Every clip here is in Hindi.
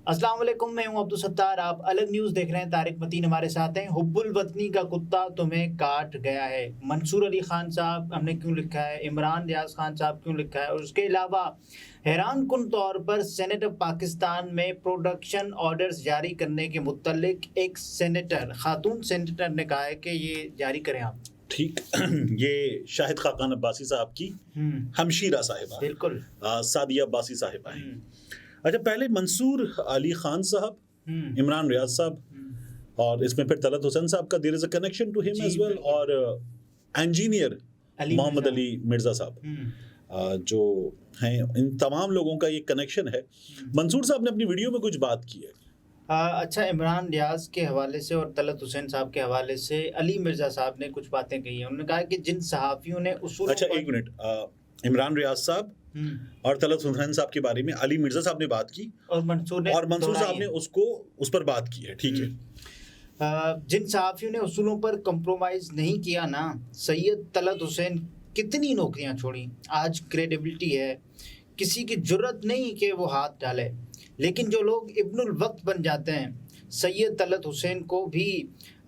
अस्सलाम वालेकुम, मैं हूं अब्दुल सत्तार। आप अलग न्यूज़ देख रहे हैं। तारिक मतीन हमारे साथ हैं। हुब्बुल वतनी का कुत्ता तुम्हें काट गया है। मंसूर अली खान साहब हमने क्यों लिखा है, इमरान रियाज खान साहब क्यों लिखा है, और उसके अलावा हैरान कुन तौर पर सेनेट ऑफ पाकिस्तान में प्रोडक्शन ऑर्डर्स जारी करने के मुत्तल्लिक एक सेनेटर, खातून सेनेटर ने कहा है कि ये जारी करें आप। ठीक। ये शाहिद खाकान अब्बासी साहब की हमशीरा साहिबा, बिल्कुल। सादिया अब्बासी साहिबा हैं। अच्छा, पहले मंसूर अली खान साहब, इमरान रियाज साहब, और इसमें फिर तलत हुसैन साहब का there is a connection to him as well, और इंजीनियर मोहम्मद अली मिर्जा साहब जो हैं, इन तमाम लोगों का ये कनेक्शन है। मंसूर साहब ने अपनी वीडियो में कुछ बात की है। अच्छा, इमरान रियाज के हवाले से और तलत हुसैन साहब के हवाले से अली मिर्ज़ा साहब ने कुछ बातें कही हैं। उन्होंने कहा कि जिन सहाफ़ियों ने उसूलों अच्छा, पर एक मिनट। इमरान रियाज साहब और तलत हुसैन साहब के बारे में अली मिर्जा साहब ने बात की और मंसूर साहब ने उसको उस पर बात की है। ठीक है। जिन सहाफ़ियों ने उसूलों पर कंप्रोमाइज़ नहीं किया ना, सैयद तलत हुसैन कितनी नौकरियां छोड़ी। आज क्रेडिबिलिटी है, किसी की जुर्रत नहीं कि वो हाथ डाले। लेकिन जो लोग इब्नुल वक्त बन जाते हैं, सैयद तलत हुसैन को भी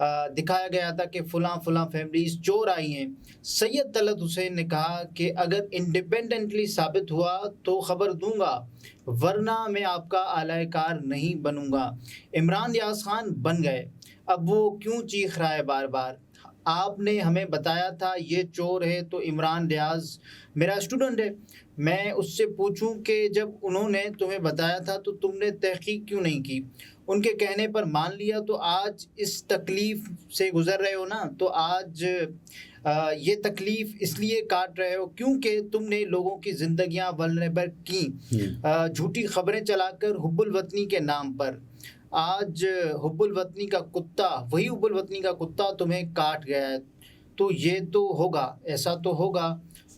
दिखाया गया था कि फ़लाँ फ़लाँ फैमिलीज़ चोर आई हैं। सैयद तलत हुसैन ने कहा कि अगर इंडिपेंडेंटली साबित हुआ तो ख़बर दूंगा, वरना मैं आपका आलाकार नहीं बनूंगा। इमरान रियाज खान बन गए, अब वो क्यों चीख रहा है बार बार? आपने हमें बताया था ये चोर है, तो इमरान रियाज मेरा स्टूडेंट है। मैं उससे पूछूं कि जब उन्होंने तुम्हें बताया था तो तुमने तहकीक क्यों नहीं की? उनके कहने पर मान लिया तो आज इस तकलीफ़ से गुज़र रहे हो ना। तो आज ये तकलीफ़ इसलिए काट रहे हो क्योंकि तुमने लोगों की ज़िंदगियां वल्नरेबल की, झूठी खबरें चलाकर हुब्बुल वतनी के नाम पर। आज हुब्बुल वतनी का कुत्ता, वही हुब्बुल वतनी का कुत्ता तुम्हें काट गया है। तो ये तो होगा, ऐसा तो होगा।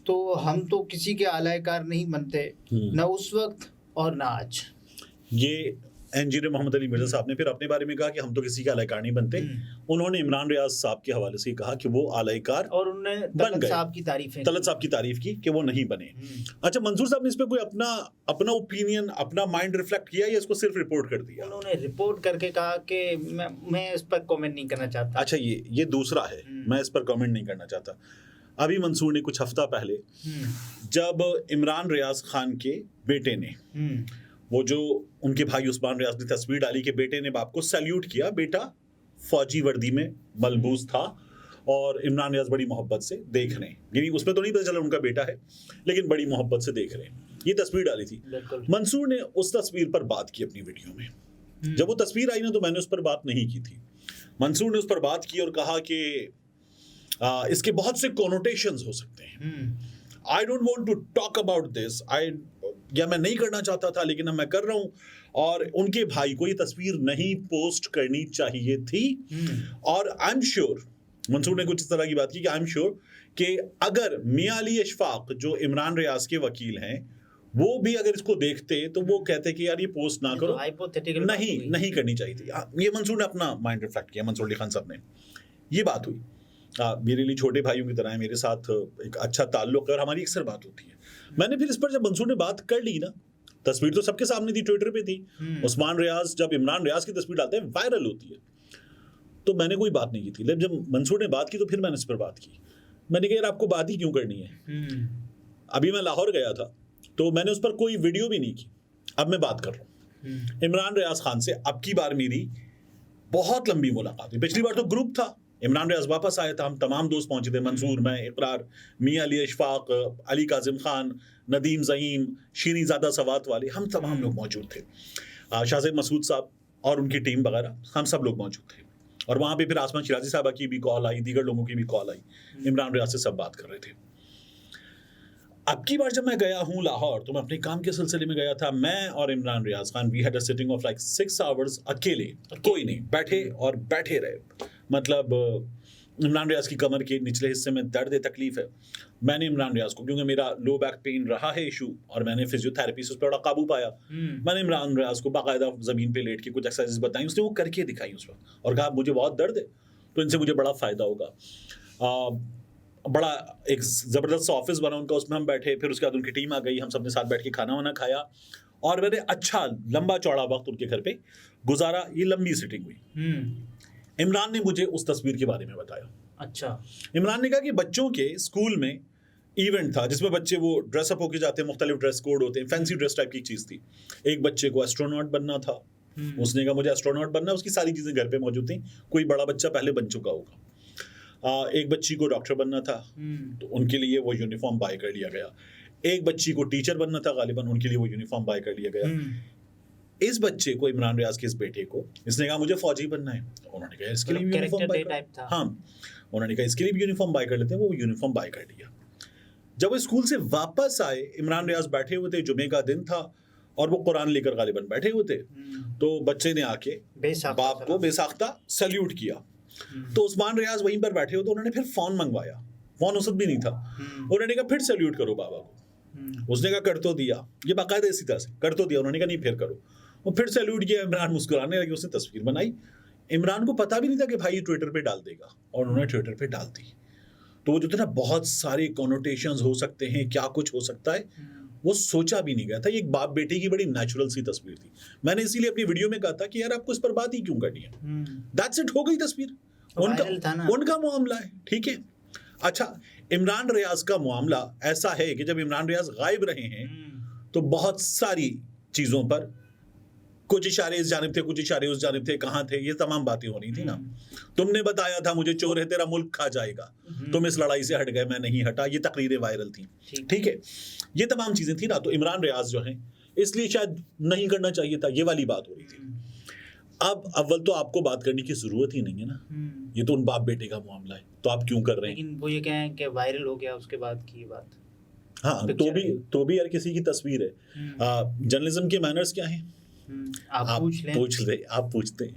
तो हम तो किसी के आलायकार नहीं बनते, न उस वक्त और न आज। ये इंजीनियर मोहम्मद अली मिर्जा साहब ने फिर अपने बारे में कहा कि हम तो किसी के आलायकार नहीं बनते। उन्होंने इमरान रियाज साहब के हवाले से कहा कि वो आलायकार, और उन्होंने तलत साहब की तारीफ की कि वो नहीं बने। अच्छा, मंसूर साहब ने इस पे कोई अपना ओपिनियन, अपना माइंड रिफ्लेक्ट किया या इसको सिर्फ रिपोर्ट कर दिया? उन्होंने रिपोर्ट करके कहा कि मैं इस पर कमेंट नहीं करना चाहता। अच्छा, ये दूसरा है, मैं इस पर कमेंट नहीं करना चाहता। अभी मंसूर ने कुछ हफ्ता पहले जब इमरान रियाज खान के बेटे ने, वो जो उनके भाई उस्मान रियाज ने तस्वीर डाली कि बेटे ने बाप को सैल्यूट किया, बेटा फौजी वर्दी में मलबूस था और इमरान रियाज बड़ी मोहब्बत से देख रहे हैं, यानी उसमें तो नहीं पता चला उनका बेटा है, लेकिन बड़ी मोहब्बत से देख रहे हैं, ये तस्वीर डाली थी। मंसूर ने उस तस्वीर पर बात की अपनी वीडियो में। जब वो तस्वीर आई ना तो मैंने उस पर बात नहीं की थी। मंसूर ने उस पर बात की और कहा कि इसके बहुत से कोनोटेशंस हो सकते हैं। I don't want to talk about this, या मैं नहीं करना चाहता था लेकिन मैं कर रहा हूं, और उनके भाई को ये तस्वीर नहीं पोस्ट करनी चाहिए थी। और आई एम श्योर, मंसूर ने कुछ इस तरह की बात की कि आई एम श्योर कि अगर मियां अली अशफाक जो इमरान रियाज के वकील हैं, वो भी अगर इसको देखते तो वो कहते कि यार ये पोस्ट ना करो, नहीं करनी चाहिए थी। ये मंसूर ने अपना माइंड रिफ्लेक्ट किया, मंसूर अली खान साहब ने। ये बात हुई, मेरे लिए छोटे भाइयों की तरह है, मेरे साथ एक अच्छा ताल्लुक है और हमारी अक्सर बात होती है। मैंने फिर इस पर जब मंसूर ने बात कर ली ना, तस्वीर तो सबके सामने थी, ट्विटर पे थी। उस्मान रियाज जब इमरान रियाज की तस्वीर डालते हैं वायरल होती है, तो मैंने कोई बात नहीं की थी। लेकिन जब मंसूर ने बात की तो फिर मैंने इस पर बात की। मैंने कहा यार आपको बात ही क्यों करनी है? अभी मैं लाहौर गया था तो मैंने उस पर कोई वीडियो भी नहीं की, अब मैं बात कर रहा हूँ। इमरान रियाज खान से अब की बार मेरी बहुत लंबी मुलाकात हुई। पिछली बार तो ग्रुप था, इमरान रियाज वापस आया था, हम तमाम दोस्त पहुंचे थे, मंसूर, मैं, इकरार, मियां अली अशफाक, अली काजिम खान, नदीम ज़ईम, शीरीज़ादा सवात वाले, हम तमाम लोग मौजूद थे। शाहज़ेब मसूद साहब और उनकी टीम वगैरह, हम सब लोग मौजूद थे। और वहाँ पे फिर आसमान शिराजी साहबा की भी कॉल आई, दीगर लोगों की भी कॉल आई, इमरान रियाज से सब बात कर रहे थे। अब की बार जब मैं गया हूँ लाहौर तो मैं अपने काम के सिलसिले में गया था। मैं और Imran Riaz Khan, we had a sitting of like 6 hours अकेले, कोई नहीं, बैठे और बैठे रहे। मतलब इमरान रियाज की कमर के निचले हिस्से में दर्द है, तकलीफ है। मैंने इमरान रियाज को, क्योंकि मेरा लो बैक पेन रहा है इशू और मैंने फिजियोथेरेपी से उस पर बड़ा काबू पाया, मैंने इमरान रियाज को बाकायदा ज़मीन पे लेट के कुछ एक्सरसाइज बताई, उसने वो करके दिखाई उस वक्त और कहा मुझे बहुत दर्द है तो इनसे मुझे बड़ा फ़ायदा होगा। बड़ा एक ज़बरदस्त ऑफिस बना उनका, उसमें हम बैठे, फिर उसके बाद उनकी टीम आ गई, हम सब ने साथ बैठ के खाना वाना खाया और मैंने अच्छा लंबा चौड़ा वक्त उनके घर पे गुजारा। ये लंबी सिटिंग हुई। इमरान ने मुझे उस तस्वीर के बारे में बताया। अच्छा। इमरान ने कहा कि बच्चों के स्कूल में इवेंट था जिसमें बच्चे वो ड्रेसअप होके जाते हैं, मुख्तलिफ ड्रेस कोड होते हैं, फैंसी ड्रेस टाइप की चीज़ थी। एक बच्चे को एस्ट्रोनॉट बनना था, उसने कहा मुझे एस्ट्रोनॉट बनना, उसकी सारी चीज़ें घर पे मौजूद थी, कोई बड़ा बच्चा पहले बन चुका होगा। एक बच्ची को डॉक्टर बनना था, तो उनके लिए वो यूनिफॉर्म बाय कर लिया गया। एक बच्ची को टीचर बनना था गालिबन, उनके लिए वो यूनिफॉर्म बाय कर लिया गया। इस बच्चे को, इमरान रियाज के इस बेटे को, इसने कहा मुझे फौजी बनना है, तो उन्होंने कहा इसके लिए यूनिफॉर्म बाय कर, हाँ उन्होंने कहा इसके लिए भी यूनिफॉर्म बाय कर लेते हैं, वो यूनिफॉर्म बाय कर लिया। जब वो स्कूल से वापस आए, इमरान रियाज बैठे हुए थे, जुमे का दिन था और वो कुरान लेकर गालिबन बैठे हुए थे, तो बच्चे ने आके बाप को बेसाख्ता सल्यूट किया। तो उस्मान रियाज वहीं पर बैठे हुए थे, उन्होंने फिर फोन मंगवाया, फोन उस वक्त भी नहीं था, उन्होंने कहा फिर सल्यूट करो बाबा को। उसने कहा कर तो दिया, ये बाकायदा इसी तरह से कर तो दिया, उन्होंने कहा नहीं फिर करो, वो फिर सल्यूट किया। इमरान मुस्कुराने लगे, उसने तस्वीर बनाई। इमरान को पता भी नहीं था कि भाई ट्विटर पे डाल देगा, और उन्होंने ट्विटर पे डाल दी। तो वो जो थे ना, बहुत सारे कॉनोटेशंस हो सकते हैं, क्या कुछ हो सकता है, वो सोचा भी नहीं गया था। ये एक बाप बेटे की बड़ी नेचुरल सी तस्वीर थी। मैंने इसीलिए अपनी वीडियो में कहा था कि यार आपको इस पर बात ही क्यों करनी है, दैट्स इट, हो गई तस्वीर, उनका मामला है, ठीक है। अच्छा, इमरान रियाज का मामला ऐसा है कि जब इमरान रियाज गायब रहे हैं तो बहुत सारी चीजों पर कुछ इशारे इस जानिब थे, कुछ इशारे उस जानिब थे, कहाँ थे, ये तमाम बातें हो रही थी ना। तुमने बताया था मुझे चोर है तेरा मुल्क खा जाएगा, तुम इस लड़ाई से हट गए, मैं नहीं हटा, ये तकरीरें वायरल थी, ठीक है, ये तमाम चीजें थी ना। तो इमरान रियाज जो हैं, इसलिए शायद नहीं करना चाहिए था, ये वाली बात हो रही थी। अब अव्वल तो आपको बात करने की जरूरत ही नहीं है ना, ये तो उन बाप बेटे का मामला है, तो आप क्यों कर रहे हैं। लेकिन वो ये कहें कि वायरल हो गया उसके बाद की ये बात, हाँ तो भी यार किसी की तस्वीर है। जर्नलिज्म के मैनर्स क्या हैं, आप पूछते हैं,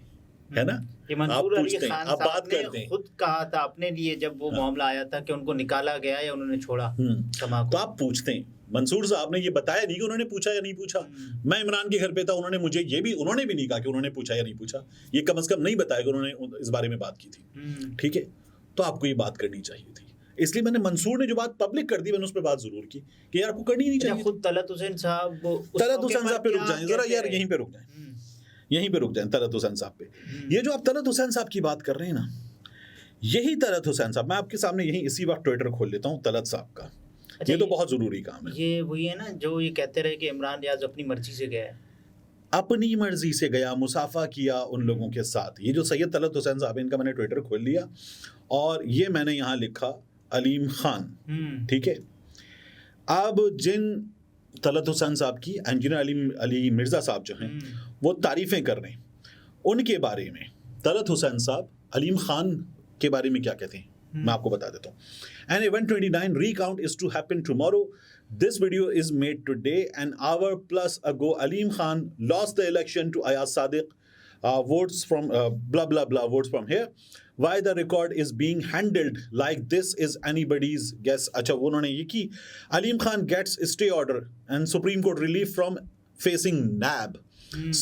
है ना, आप पूछते हैं, आप बात करते हैं। खुद कहा था अपने लिए जब वो मामला आया था कि उनको निकाला गया या उन्होंने छोड़ा, तो आप पूछते हैं। मंसूर साहब ने ये बताया नहीं कि उन्होंने पूछा या नहीं पूछा। मैं इमरान के घर पे था, उन्होंने मुझे उन्होंने भी नहीं कहा कि उन्होंने पूछा या नहीं पूछा, ये कम से कम नहीं बताया कि उन्होंने इस बारे में बात की थी, ठीक है। तो आपको ये बात करनी चाहिए थी, इसलिए मैंने मंसूर ने जो बात पब्लिक कर दी, मैंने उस पर बात जरूर की कि यार आपको करनी नहीं चाहिए। खुद तलत हुसैन साहब पे रुक जाएं जरा यार, यहीं पे रुक जाएं तलत हुसैन साहब पे। ये जो आप तलत हुसैन साहब की बात कर रहे हैं ना, यही तलत हुसैन साहब, मैं आपके सामने यहीं इसी वक्त ट्विटर खोल लेता हूँ तलत साहब का। ये तो बहुत जरूरी काम है। ये वही है ना जो ये कहते रहे कि इमरान रियाज अपनी मर्जी से गया है, अपनी मर्जी से गया, मुसाफा किया उन लोगों के साथ। ये जो सैयद तलत हुसैन साहब, इनका मैंने ट्विटर खोल लिया और ये मैंने यहाँ लिखा अलीम खान, ठीक है। अब जिन तलत हुसैन साहब की इंजीनियर अली मिर्जा साहब जो हैं वो तारीफें कर रहे हैं, उनके बारे में तलत हुसैन साहब अलीम खान के बारे में क्या कहते हैं मैं आपको बता देता हूँ। An event 29 recount is to happen tomorrow. This video is made today. An hour plus ago, Aleem Khan lost the election to Ayaz Sadiq. Votes from blah blah blah. Votes from here. Why the record is being handled like this is anybody's guess. अच्छा, उन्होंने ये की, Aleem Khan gets stay order and Supreme Court relief from facing NAB.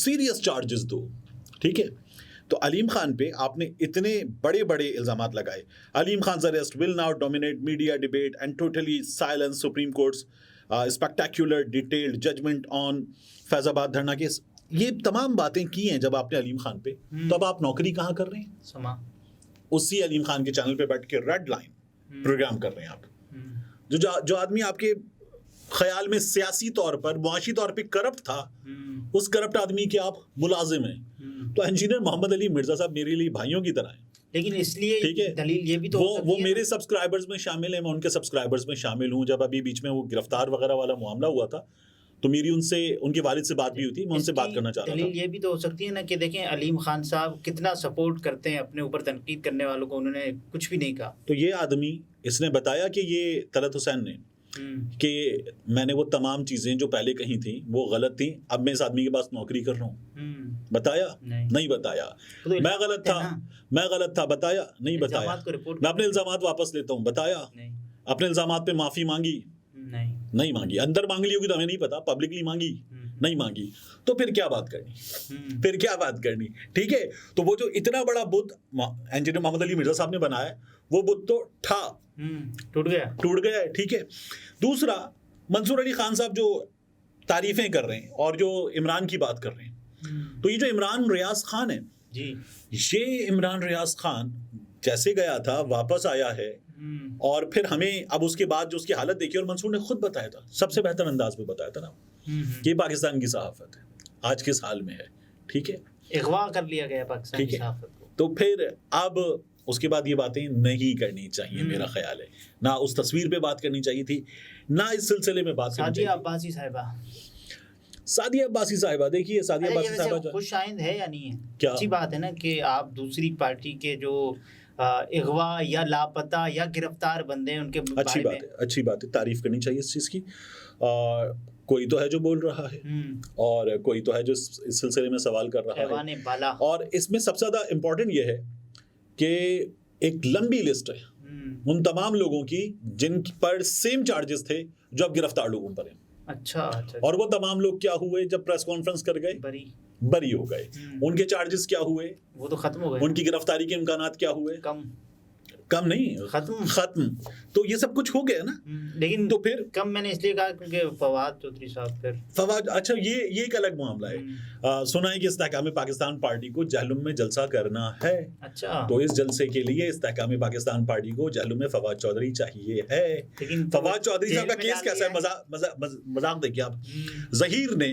Serious charges though. ठीक है। तो अलीम खान पे आपने इतने बड़े बड़े इल्जामात लगाए। Aleem Khan arrest will now dominate media debate and totally silence supreme court's spectacular detailed judgment on Faizabad dharna case. ये तमाम बातें की हैं जब आपने अलीम खान पे, तो अब आप नौकरी कहाँ कर रहे हैं? समा उसी अलीम खान के चैनल पे बैठ के रेड लाइन प्रोग्राम कर रहे हैं आप। जो आदमी आपके ख्याल में सियासी तौर पर, मुआशी तौर पे करप्ट था, उस करप्ट आदमी के आप मुलाजिम हैं। तो इंजीनियर मोहम्मद अली मिर्जा साहब मेरे लिए भाइयों की तरह हैं। लेकिन इसलिए ठीक है, दलील ये भी तो वो मेरे सब्सक्राइबर्स में शामिल है, मैं उनके सब्सक्राइबर्स में शामिल हूँ। जब अभी बीच में वो गिरफ्तार वगैरह वाला मामला हुआ था तो मेरी उनसे, उनके वालिद से बात भी हुई थी, मैं उनसे बात करना चाह रहा था। दलील ये भी तो हो सकती है ना कि देखें अलीम खान साहब कितना सपोर्ट करते हैं अपने ऊपर तनकीद करने वालों को, उन्होंने कुछ भी नहीं कहा। तो ये आदमी, इसने बताया कि ये तलत हुसैन ने कि मैंने वो तमाम चीजें जो पहले कही थी वो गलत थी, अब मैं इस आदमी के पास नौकरी कर रहा हूँ। बताया? नहीं बताया। तो मैं गलत था, बताया? नहीं बताया। मैं अपने इल्जामात वापस लेता हूँ, बताया? अपने इल्जामात पे माफी मांगी? नहीं मांगी। अंदर मांग ली होगी तो हमें नहीं पता, पब्लिकली मांगी? नहीं मांगी। तो फिर क्या बात करनी? ठीक है। तो वो जो इतना बड़ा बुत इंजीनियर मोहम्मद अली मिर्जा साहब ने बनाया, वो बुत तो टूट गया है। ठीक है। दूसरा, मंसूर अली खान साहब जो तारीफें कर रहे हैं और जो इमरान की बात कर रहे हैं, तो ये जो इमरान रियाज खान है जी, ये इमरान रियाज खान जैसे गया था वापस आया है, और फिर हमें अब उसके बाद जो उसकी हालत देखी, और मंसूर ने खुद बताया था, सबसे बेहतर अंदाज में बताया था ना, कि पाकिस्तान की सहाफत है आज किस हाल में है, ठीक है, अगवा कर लिया गया पाकिस्तान ठीक की है। सहाफत को। तो फिर अब उसके बाद ये बातें नहीं करनी चाहिए, मेरा ख्याल है, ना उस तस्वीर पे बात करनी चाहिए थी, ना इस सिलसिले में बात करनी सादिया चाहिए। अब्बासी साहिबा, सादिया अब्बासी साहिबा, देखिए सादिया अच्छा, ये अब्बासी साहिबा वैसे खुश आइंद है या नहीं है? क्या? अच्छी बात है ना कि आप दूसरी पार्टी के जो अगवा या लापता या गिरफ्तार बंदे हैं उनके अच्छी बारे बात में। है, अच्छी बात है, तारीफ करनी चाहिए इस चीज़ की। कोई तो है जो बोल रहा है और कोई तो है जो इस सिलसिले में सवाल कर रहा ऐवाने है, बाला। और इसमें सबसे ज़्यादा इम्पोर्टेंट ये है कि एक लंबी लिस्ट है उन तमाम लोगों की जिन पर सेम चार्जेस थे जो अब गिरफ्तार लोगों पर हैं, अच्छा, अच्छा, और वो तमाम लोग क्या हुए जब प्रेस कॉन्फ्रेंस कर गए, बरी हो गए। उनके चार्जेस क्या हुए, वो तो खत्म हो गए, उनकी गिरफ्तारी के इम्कानात क्या हुए, कम नहीं, खत्म। तो ये सब कुछ हो गया ना, लेकिन तो फिर कम मैंने इसलिए कहा क्योंकि फवाद चौधरी साहब, फिर फवाद, अच्छा ये एक अलग मामला है। सुना है कि इस्तेहकाम पाकिस्तान पार्टी को जहलुम में जलसा करना है, अच्छा, तो इस जलसे के लिए इस्तेहकाम पाकिस्तान पार्टी को जहलुम में फवाद चौधरी चाहिए है। लेकिन फवाद चौधरी साहब का केस कैसा है, मजाक देखिए आप, जहीर ने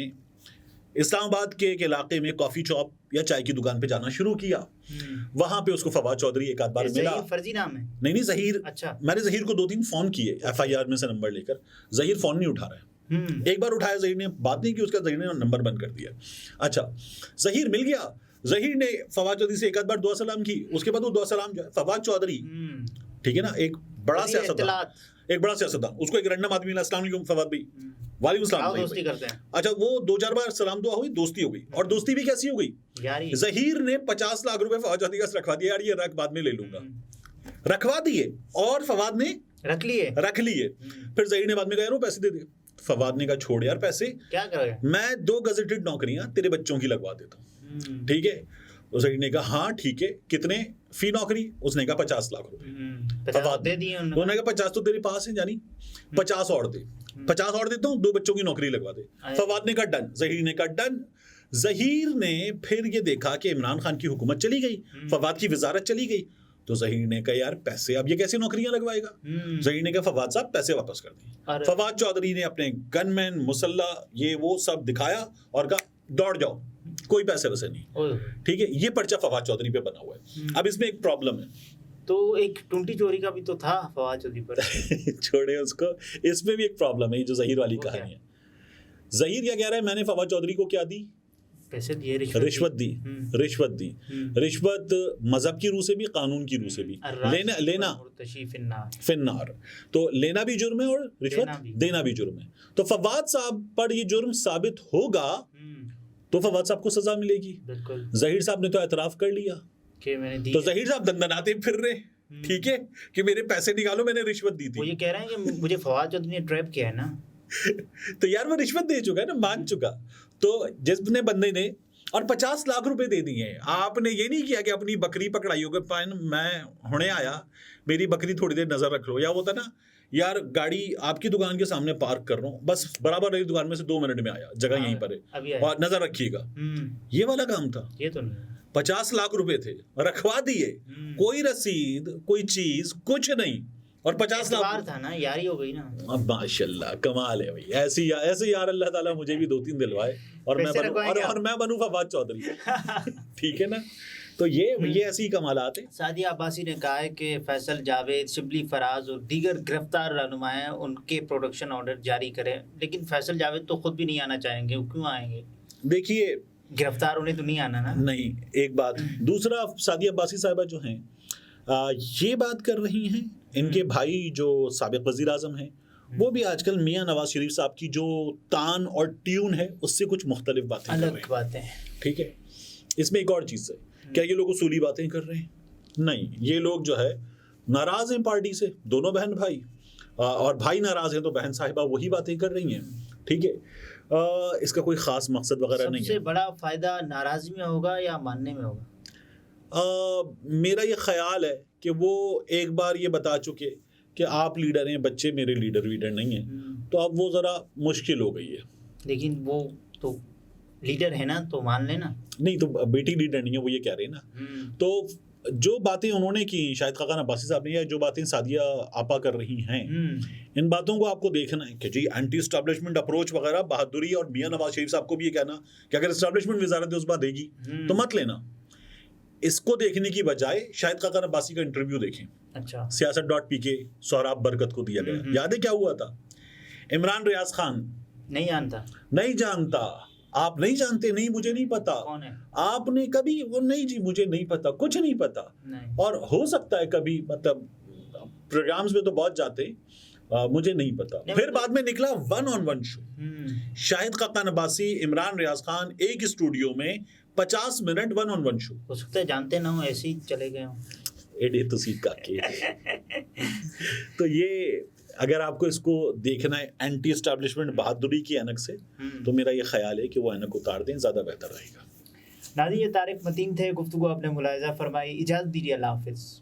इस्लामाबाद के एक इलाके में कॉफी शॉप या चाय की दुकान पे जाना शुरू किया, वहां पे उसको फवाद चौधरी एक आध बार मिला। फर्जी नाम है? नहीं जहीर, अच्छा, मैंने जहीर को 2-3 फोन किए FIR में से नंबर लेकर, जहीर फोन नहीं उठा रहा है। एक बार उठाया जहीर ने, बात नहीं की, उसका जहीर ने नंबर बंद कर दिया। अच्छा, जहीर मिल गया, जहीर ने फवाद चौधरी से एक आध बार दुआ सलाम की, उसके बाद वो दुआ सलाम जो है फवाद चौधरी, ठीक है ना, एक बड़ा सियासतदान, उसको एक रैंडम आदमी मिला, अस्सलाम वालेकुम फवाद भाई, वालेकुम सलाम, दोस्ती करते हैं। अच्छा, वो 2-4 बार सलाम दुआ हुई, दोस्ती हो गई, और दोस्ती भी कैसी हो गई, जहीर ने 50 लाख रुपए फवाद चौधरी का रखवा दिया, यार ये रख बाद में ले लूंगा, रखवा दिए, और फवाद ने रख लिए। फिर जहीर ने बाद में कहा यार वो पैसे दे दे, फवाद ने कहा छोड़ यार पैसे, क्या करोगे, मैं 2 गजेटेड नौकरियां तेरे बच्चों की लगवा देता हूँ, ठीक है। तो जहीर ने कहा हाँ ठीक है, कितने फी नौकरी, उसने कहा 50 लाख रुपए, फवाद दे दिए, उन्होंने कहा 50 तो तेरे पास है, यानी 50 और दे, 50 और देता हूँ, 2 बच्चों की नौकरी लगवा दे। फवाद ने कहा डन, जहीर ने कहा डन। जहीर ने फिर ये देखा कि इमरान खान की हुकूमत चली गई, फवाद की वजारत चली गई, तो जहीर ने कहा यार पैसे, अब ये कैसी नौकरियां लगवाएगा। जहीर ने कहा फवाद साहब पैसे वापस कर दिए। फवाद चौधरी ने अपने गनमैन, मुसल्ला, ये वो सब दिखाया और कहा दौड़ जाओ, कोई पैसे वैसे नहीं, ठीक है। ये पर्चा फवाद चौधरी पे बना हुआ है। अब इसमें एक प्रॉब्लम है, तो एक टूंटी चोरी का भी तो था फवाद चौधरी पर छोड़े उसको, इसमें भी एक प्रॉब्लम है, जो जहीर वाली कहानी है। जहीर क्या कह रहा है, मैंने फवाद चौधरी को क्या दी, पैसे दिए, रिश्वत दी। रिश्वत मजहब की रूह से भी, कानून की रूह से भी, लेना फिन्नार, तो लेना भी जुर्म है और रिश्वत देना भी जुर्म है। तो फवाद साहब पर ये जुर्म साबित होगा तो फवाद साहब को सजा मिलेगी। जहीर साहब ने तो एतराफ कर लिया कि मैंने दी, तो जहीर साहब दंदनाते फिर रहे, ठीक है, कि मेरे पैसे निकालो, मैंने रिश्वत दी थी। वो ये कह रहे हैं कि मुझे फवाद चौधरी ने ट्रैप किया है ना तो यार वो रिश्वत दे चुका है ना, मान चुका। तो जिसने बंदे ने और 50 लाख रुपए दे दिए हैं, आपने ये नहीं किया कि अपनी बकरी पकड़ाई होगा, पाइन मैं हुणे आया, मेरी बकरी थोड़ी देर नजर रख लो, या होता ना यार गाड़ी आपकी दुकान के सामने पार्क कर रहा हूँ, बस बराबर मेरी दुकान में से 2 मिनट में आया, जगह यहीं पर है और नजर रखिएगा, ये वाला काम था। ये तो नहीं, 50 लाख रुपए थे, रखवा दिए, कोई रसीद, कोई चीज, कुछ नहीं, और 50 लाख था ना, यारी हो गई ना। अब माशाल्लाह कमाल है भाई, ऐसे यार अल्लाह ताला मुझे भी 2-3 दिलवाए और मैं बनूं फवाद चौधरी ठीक है ना। तो ये ऐसी कमालात है। सादिया अब्बासी ने कहा है कि फैसल जावेद, शिबली फराज और दीगर गिरफ्तार रहनुमाएं उनके प्रोडक्शन ऑर्डर जारी करें, लेकिन फैसल जावेद तो खुद भी नहीं आना चाहेंगे, वो क्यों आएंगे? देखिए गिरफ्तार होने तो नहीं आना ना। नहीं, एक बात। दूसरा, सादिया अब्बासी साहिबा जो हैं ये बात कर रही हैं, इनके भाई जो साबिक वज़ीर आज़म हैं वो भी आजकल मियां नवाज शरीफ साहब की जो तान और ट्यून है उससे कुछ मुख्तलिफ बातें कर रहे हैं, ठीक है। इसमें एक और चीज़ है, क्या ये लोग उसूली बातें कर रहे हैं? नहीं, ये लोग जो है नाराज हैं पार्टी से, दोनों बहन भाई, और भाई नाराज हैं तो बहन साहिबा वही बातें कर रही हैं, ठीक है। इसका कोई ख़ास मकसद वगैरह नहीं है। सबसे बड़ा फ़ायदा नाराज़गी में होगा या मानने में होगा? मेरा ये ख्याल है कि वो एक बार ये बता चुके कि आप लीडर हैं, बच्चे मेरे लीडर नहीं हैं, तो अब वो ज़रा मुश्किल हो गई है। लेकिन वो तो लीडर है ना, तो मान लेना। नहीं तो बेटी लीडर नहीं है, वो ये कह रहे हैं ना। तो जो बातें उन्होंने की शाहिद खाकान अब्बासी साहब ने, या जो बातें सादिया आपा कर रही हैं, इन बातों को आपको देखना है कि जी एंटी एस्टैब्लिशमेंट अप्रोच वगैरह बहादुरी, और मियां नवाज शरीफ साहब को भी ये कहना कि अगर एस्टैब्लिशमेंट वजारत उस बात देगी तो मत लेना। इसको देखने की बजाय शाहिद खाकान अब्बासी का इंटरव्यू देखें। अच्छा। सियासत.pk सोहराब बरकत को दिया गया। याद है क्या हुआ था? इमरान रियाज खान नहीं जानता, नहीं जानता, आप नहीं जानते, नहीं मुझे नहीं पता, कौन है आपने कभी वो, नहीं जी मुझे नहीं पता, कुछ नहीं पता नहीं। और हो सकता है कभी, मतलब प्रोग्राम्स में तो बहुत जाते, मुझे नहीं पता। फिर बाद में निकला 1-on-1 शो, शाहिद खाकान अब्बासी, इमरान रियाज खान एक स्टूडियो में 50 मिनट 1-on-1 शो। हो सकता है जानते ना हो, ऐसे ही चले गए हो। एडे तो सीखा के तो ये अगर आपको इसको देखना है एंटी एस्टैब्लिशमेंट बहादुरी की ऐनक से, तो मेरा ये ख्याल है कि वो ऐनक उतार दें, ज़्यादा बेहतर रहेगा। नाज़रीन, ये तारिक मतीन थे, गुफ्तगू आपने मुलाहिज़ा फरमाई। इजाज़त दीजिए, अल्लाह हाफ़िज़।